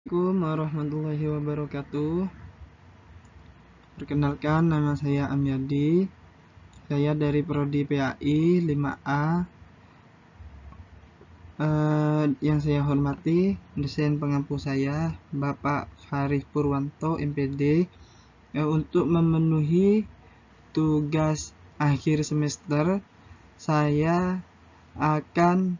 Assalamualaikum warahmatullahi wabarakatuh. Perkenalkan, nama saya Amyadi. Saya dari Prodi PAI 5A. Yang saya hormati dosen pengampu saya, Bapak Faris Purwanto, MPD, untuk memenuhi tugas akhir semester. Saya akan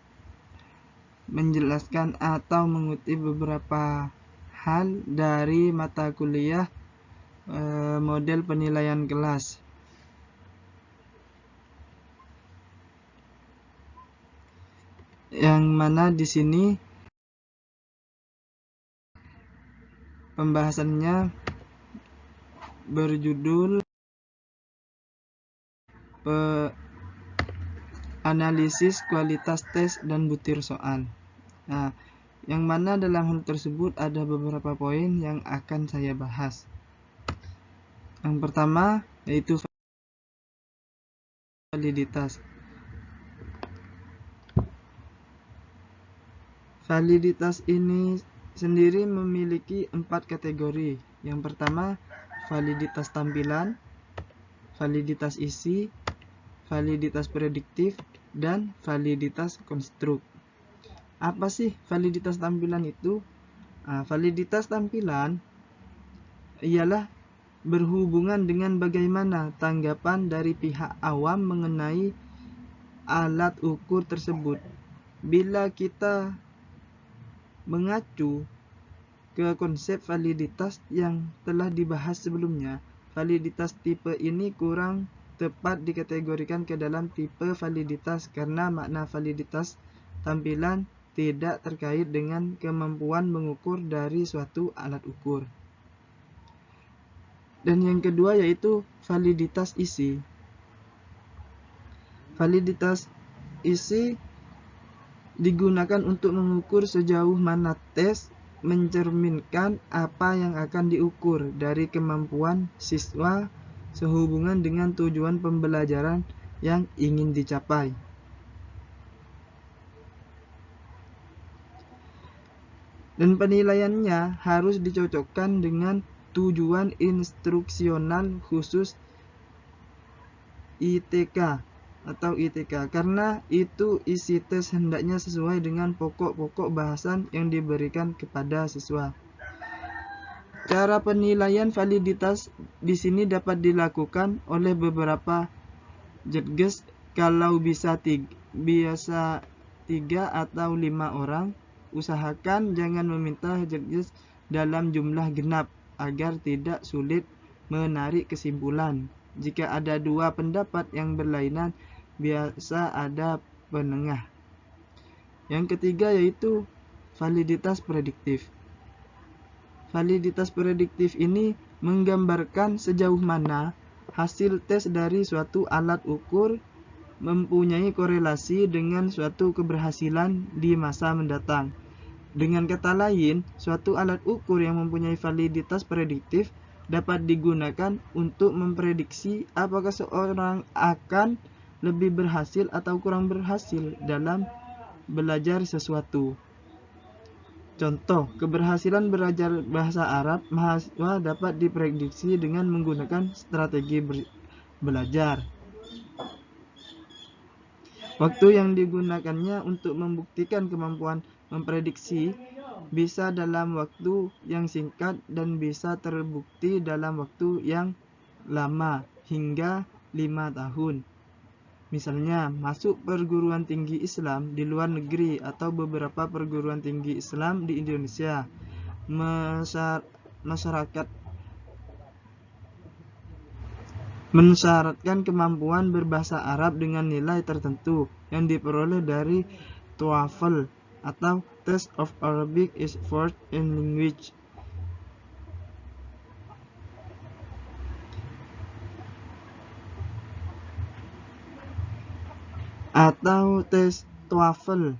menjelaskan atau mengutip beberapa hal dari mata kuliah model penilaian kelas. Yang mana di sini pembahasannya berjudul analisis kualitas tes dan butir soal. Nah, yang mana dalam hal tersebut ada beberapa poin yang akan saya bahas. Yang pertama yaitu validitas. Validitas ini sendiri memiliki 4 kategori. Yang pertama, validitas tampilan, validitas isi, validitas prediktif, dan validitas konstruk. Apa sih validitas tampilan itu? Validitas tampilan ialah berhubungan dengan bagaimana tanggapan dari pihak awam mengenai alat ukur tersebut. Bila kita mengacu ke konsep validitas yang telah dibahas sebelumnya, validitas tipe ini kurang tepat dikategorikan ke dalam tipe validitas karena makna validitas tampilan tidak terkait dengan kemampuan mengukur dari suatu alat ukur. Dan yang kedua yaitu validitas isi. Validitas isi digunakan untuk mengukur sejauh mana tes mencerminkan apa yang akan diukur dari kemampuan siswa sehubungan dengan tujuan pembelajaran yang ingin dicapai. Dan penilaiannya harus dicocokkan dengan tujuan instruksional khusus ITK karena itu isi tes hendaknya sesuai dengan pokok-pokok bahasan yang diberikan kepada siswa. Cara penilaian validitas di sini dapat dilakukan oleh beberapa judges kalau bisa 3 atau 5 orang. Usahakan jangan meminta judges dalam jumlah genap agar tidak sulit menarik kesimpulan. Jika ada 2 pendapat yang berlainan, biasa ada penengah. Yang ketiga yaitu validitas prediktif. Validitas prediktif ini menggambarkan sejauh mana hasil tes dari suatu alat ukur mempunyai korelasi dengan suatu keberhasilan di masa mendatang. Dengan kata lain, suatu alat ukur yang mempunyai validitas prediktif dapat digunakan untuk memprediksi apakah seorang akan lebih berhasil atau kurang berhasil dalam belajar sesuatu. Contoh, keberhasilan belajar bahasa Arab mahasiswa dapat diprediksi dengan menggunakan strategi belajar. Waktu yang digunakannya untuk membuktikan kemampuan memprediksi bisa dalam waktu yang singkat dan bisa terbukti dalam waktu yang lama hingga 5 tahun. Misalnya, masuk perguruan tinggi Islam di luar negeri atau beberapa perguruan tinggi Islam di Indonesia. Mensyaratkan kemampuan berbahasa Arab dengan nilai tertentu yang diperoleh dari TOEFL atau Test of Arabic as Foreign Language. Atau tes TOEFL.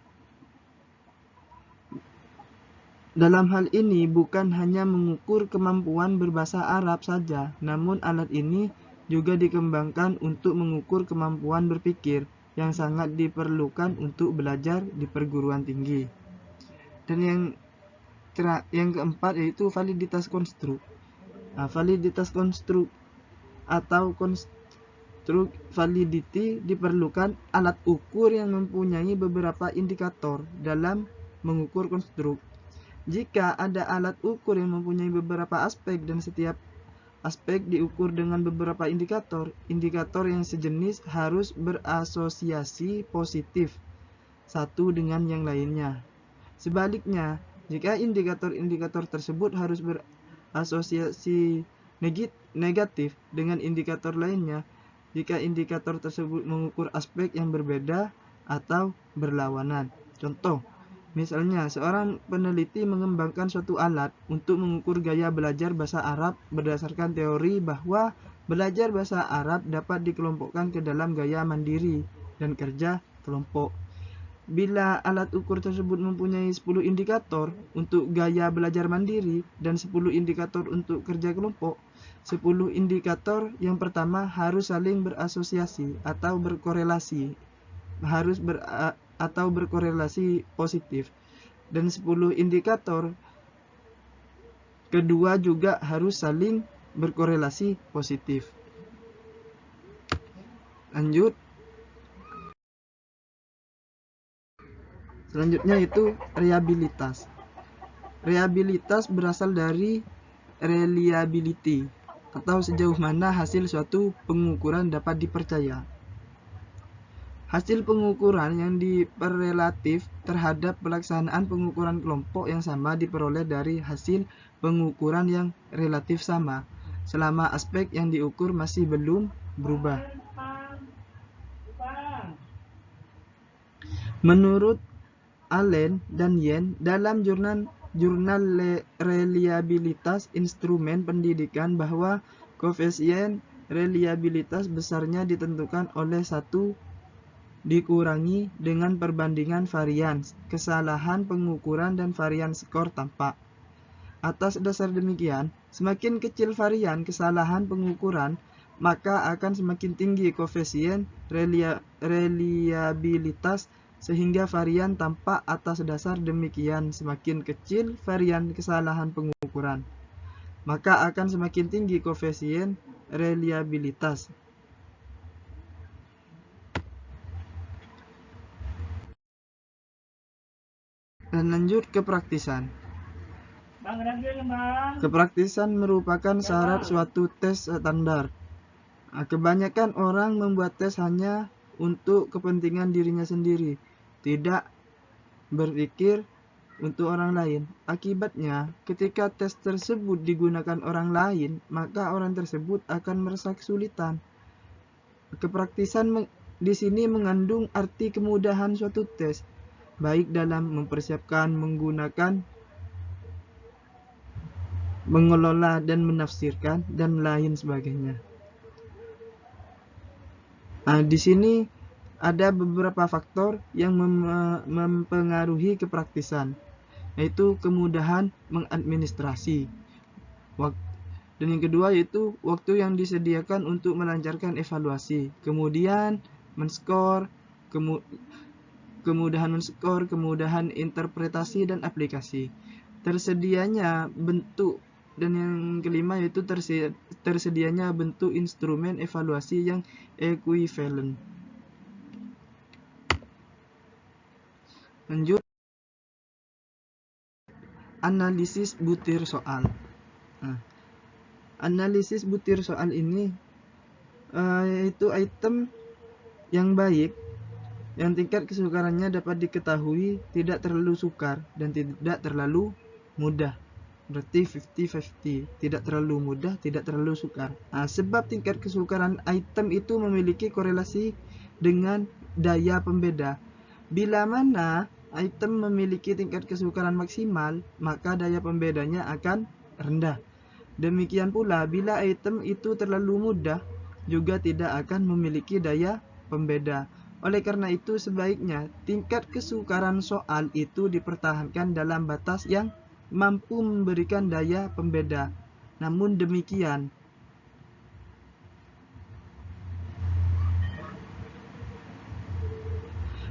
Dalam hal ini bukan hanya mengukur kemampuan berbahasa Arab saja, namun alat ini juga dikembangkan untuk mengukur kemampuan berpikir yang sangat diperlukan untuk belajar di perguruan tinggi. Dan yang yang keempat yaitu validitas konstruk. Validitas konstruk atau konstruk validity diperlukan alat ukur yang mempunyai beberapa indikator dalam mengukur konstruk. Jika ada alat ukur yang mempunyai beberapa aspek dan setiap aspek diukur dengan beberapa indikator, indikator yang sejenis harus berasosiasi positif satu dengan yang lainnya. Sebaliknya, jika indikator-indikator tersebut harus berasosiasi negatif dengan indikator lainnya, jika indikator tersebut mengukur aspek yang berbeda atau berlawanan. Contoh, misalnya, seorang peneliti mengembangkan suatu alat untuk mengukur gaya belajar bahasa Arab berdasarkan teori bahwa belajar bahasa Arab dapat dikelompokkan ke dalam gaya mandiri dan kerja kelompok. Bila alat ukur tersebut mempunyai 10 indikator untuk gaya belajar mandiri dan 10 indikator untuk kerja kelompok, 10 indikator yang pertama harus saling berasosiasi atau berkorelasi, berkorelasi positif, dan 10 indikator kedua juga harus saling berkorelasi positif. Lanjut. Selanjutnya itu reliabilitas. Reliabilitas berasal dari reliability atau sejauh mana hasil suatu pengukuran dapat dipercaya. Hasil pengukuran yang diperrelatif terhadap pelaksanaan pengukuran kelompok yang sama diperoleh dari hasil pengukuran yang relatif sama, selama aspek yang diukur masih belum berubah. Menurut Allen dan Yen, dalam jurnal reliabilitas instrumen pendidikan bahwa koefisien reliabilitas besarnya ditentukan oleh 1 dikurangi dengan perbandingan varian kesalahan pengukuran dan varian skor tampak. Atas dasar demikian, semakin kecil varian kesalahan pengukuran, maka akan semakin tinggi koefisien reliabilitas, sehingga varian tampak atas dasar demikian. Semakin kecil varian kesalahan pengukuran, maka akan semakin tinggi koefisien reliabilitas. Dan lanjut ke praktisan. Kepraktisan merupakan syarat suatu tes standar. Kebanyakan orang membuat tes hanya untuk kepentingan dirinya sendiri, tidak berpikir untuk orang lain. Akibatnya, ketika tes tersebut digunakan orang lain, maka orang tersebut akan merasa kesulitan. Kepraktisan di sini mengandung arti kemudahan suatu tes, baik dalam mempersiapkan, menggunakan, mengelola, dan menafsirkan, dan lain sebagainya. Di sini ada beberapa faktor yang mempengaruhi kepraktisan, yaitu kemudahan mengadministrasi. Dan yang kedua yaitu waktu yang disediakan untuk melancarkan evaluasi. Kemudian menskor, kemudahan menskor, kemudahan interpretasi dan aplikasi. Tersedianya bentuk, dan yang kelima yaitu tersedianya bentuk instrumen evaluasi yang ekuivalen. Lanjut, analisis butir soal. Analisis butir soal ini yaitu item yang baik, yang tingkat kesukarannya dapat diketahui, tidak terlalu sukar dan tidak terlalu mudah. Berarti 50-50, tidak terlalu mudah, tidak terlalu sukar. Sebab tingkat kesukaran item itu memiliki korelasi dengan daya pembeda. Bila mana item memiliki tingkat kesukaran maksimal, maka daya pembedanya akan rendah. Demikian pula bila item itu terlalu mudah, juga tidak akan memiliki daya pembeda. Oleh karena itu, sebaiknya tingkat kesukaran soal itu dipertahankan dalam batas yang mampu memberikan daya pembeda. Namun demikian,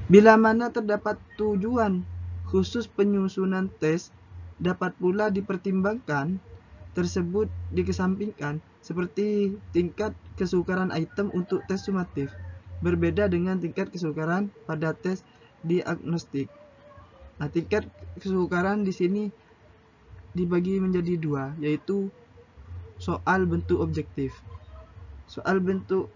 bila mana terdapat tujuan khusus penyusunan tes dapat pula dipertimbangkan tersebut dikesampingkan, seperti tingkat kesukaran item untuk tes sumatif berbeda dengan tingkat kesukaran pada tes diagnostik. Nah, tingkat kesukaran di sini dibagi menjadi dua, yaitu soal bentuk objektif. Soal bentuk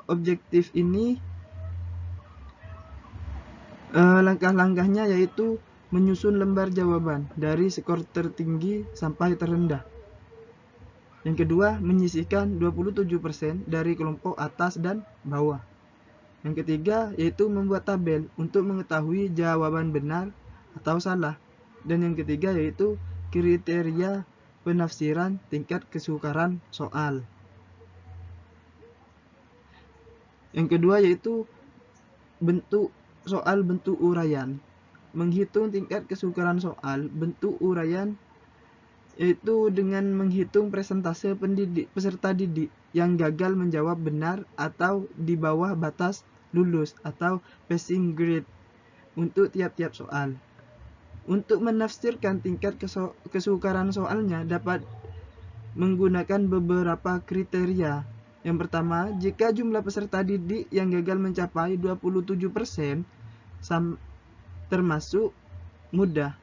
objektif ini langkah-langkahnya yaitu menyusun lembar jawaban dari skor tertinggi sampai terendah. Yang kedua, menyisihkan 27% dari kelompok atas dan bawah. Yang ketiga, yaitu membuat tabel untuk mengetahui jawaban benar atau salah. Dan yang ketiga, yaitu kriteria penafsiran tingkat kesukaran soal. Yang kedua, yaitu soal bentuk uraian. Menghitung tingkat kesukaran soal bentuk uraian yaitu dengan menghitung persentase peserta didik yang gagal menjawab benar atau di bawah batas lulus atau passing grade untuk tiap-tiap soal. Untuk menafsirkan tingkat kesukaran soalnya dapat menggunakan beberapa kriteria. Yang pertama, jika jumlah peserta didik yang gagal mencapai 27% termasuk mudah.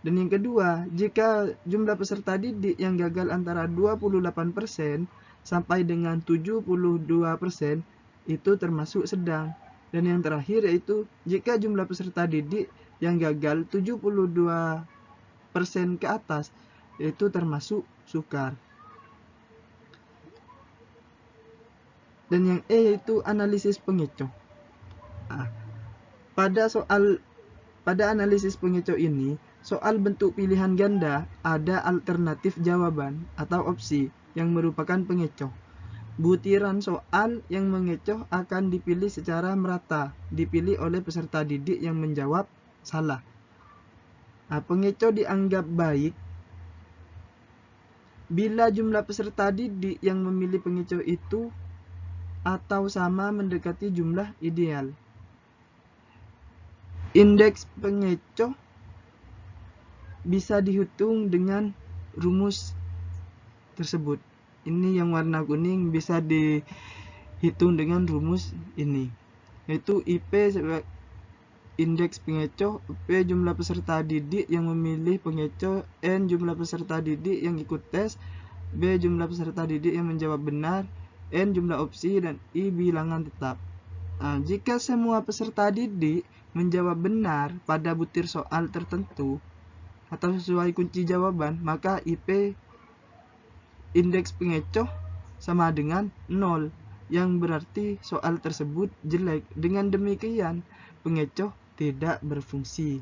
Dan yang kedua, jika jumlah peserta didik yang gagal antara 28% sampai dengan 72% itu termasuk sedang. Dan yang terakhir yaitu jika jumlah peserta didik yang gagal 72% ke atas itu termasuk sukar. Dan yang E yaitu analisis pengecoh. Pada analisis pengecoh ini, soal bentuk pilihan ganda ada alternatif jawaban atau opsi yang merupakan pengecoh. Butiran soal yang mengecoh akan dipilih secara merata, dipilih oleh peserta didik yang menjawab salah. Pengecoh dianggap baik bila jumlah peserta didik yang memilih pengecoh itu atau sama mendekati jumlah ideal. Indeks pengecoh bisa dihitung dengan rumus tersebut. Ini yang warna kuning bisa dihitung dengan rumus ini, yaitu IP indeks pengecoh, P jumlah peserta didik yang memilih pengecoh, N jumlah peserta didik yang ikut tes, B jumlah peserta didik yang menjawab benar, N jumlah opsi, dan I bilangan tetap. Jika semua peserta didik menjawab benar pada butir soal tertentu atau sesuai kunci jawaban, maka IP indeks pengecoh sama dengan 0, yang berarti soal tersebut jelek. Dengan demikian, pengecoh tidak berfungsi.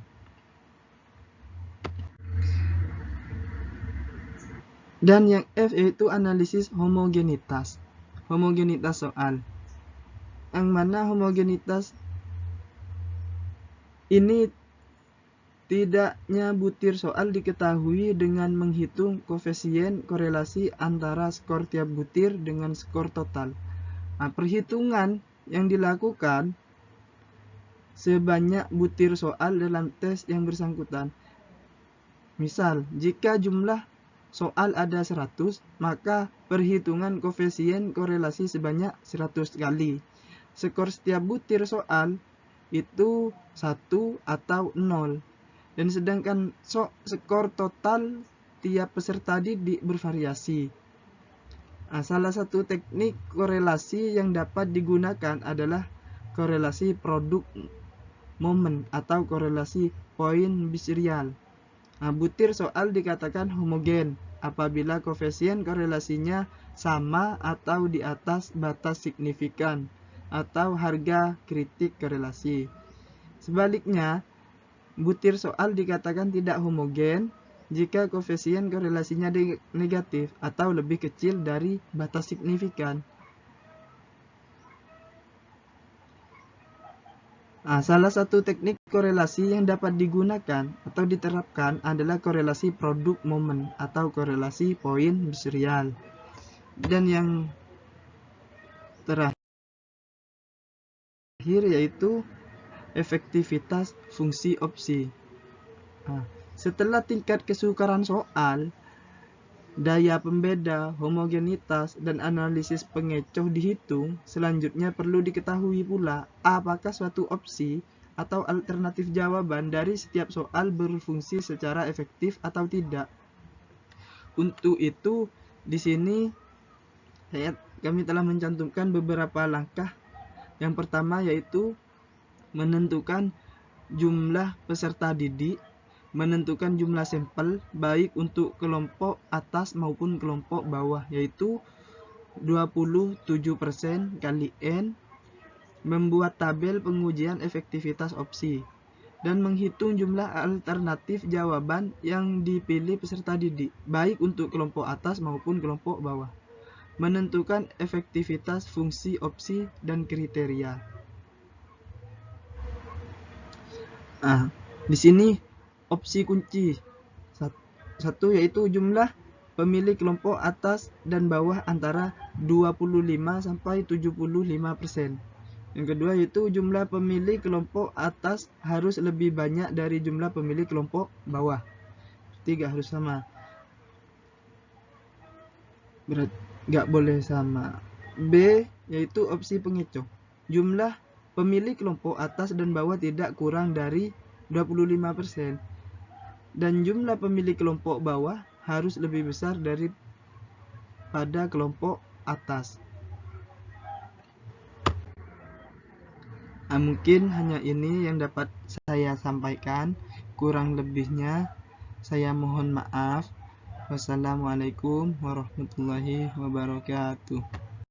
Dan yang F yaitu analisis homogenitas. Homogenitas soal. Yang mana homogenitas ini tidaknya butir soal diketahui dengan menghitung koefisien korelasi antara skor tiap butir dengan skor total. Perhitungan yang dilakukan sebanyak butir soal dalam tes yang bersangkutan. Misal, jika jumlah soal ada 100, maka perhitungan koefisien korelasi sebanyak 100 kali. Skor setiap butir soal itu 1 atau 0. Dan sedangkan skor total tiap peserta didik bervariasi. Salah satu teknik korelasi yang dapat digunakan adalah korelasi produk momen atau korelasi poin biserial. Butir soal dikatakan homogen apabila koefisien korelasinya sama atau di atas batas signifikan atau harga kritik korelasi. Sebaliknya, butir soal dikatakan tidak homogen jika koefisien korelasinya negatif atau lebih kecil dari batas signifikan. Salah satu teknik korelasi yang dapat digunakan atau diterapkan adalah korelasi produk momen atau korelasi poin biserial. Dan yang terakhir Terakhir yaitu efektivitas fungsi opsi. Setelah tingkat kesukaran soal, daya pembeda, homogenitas, dan analisis pengecoh dihitung, selanjutnya perlu diketahui pula apakah suatu opsi atau alternatif jawaban dari setiap soal berfungsi secara efektif atau tidak. Untuk itu, di sini kami telah mencantumkan beberapa langkah. Yang pertama yaitu menentukan jumlah peserta didik, menentukan jumlah sampel baik untuk kelompok atas maupun kelompok bawah, yaitu 27% kali N, membuat tabel pengujian efektivitas opsi, dan menghitung jumlah alternatif jawaban yang dipilih peserta didik, baik untuk kelompok atas maupun kelompok bawah. Menentukan efektivitas fungsi opsi dan kriteria. Di sini opsi kunci. Satu yaitu jumlah pemilih kelompok atas dan bawah antara 25 sampai 75%. Yang kedua yaitu jumlah pemilih kelompok atas harus lebih banyak dari jumlah pemilih kelompok bawah. Tiga harus sama. Berat nggak boleh sama. B yaitu opsi pengecoh. Jumlah pemilih kelompok atas dan bawah tidak kurang dari 25%. Dan jumlah pemilih kelompok bawah harus lebih besar daripada kelompok atas. Mungkin hanya ini yang dapat saya sampaikan. Kurang lebihnya saya mohon maaf. Wassalamualaikum warahmatullahi wabarakatuh.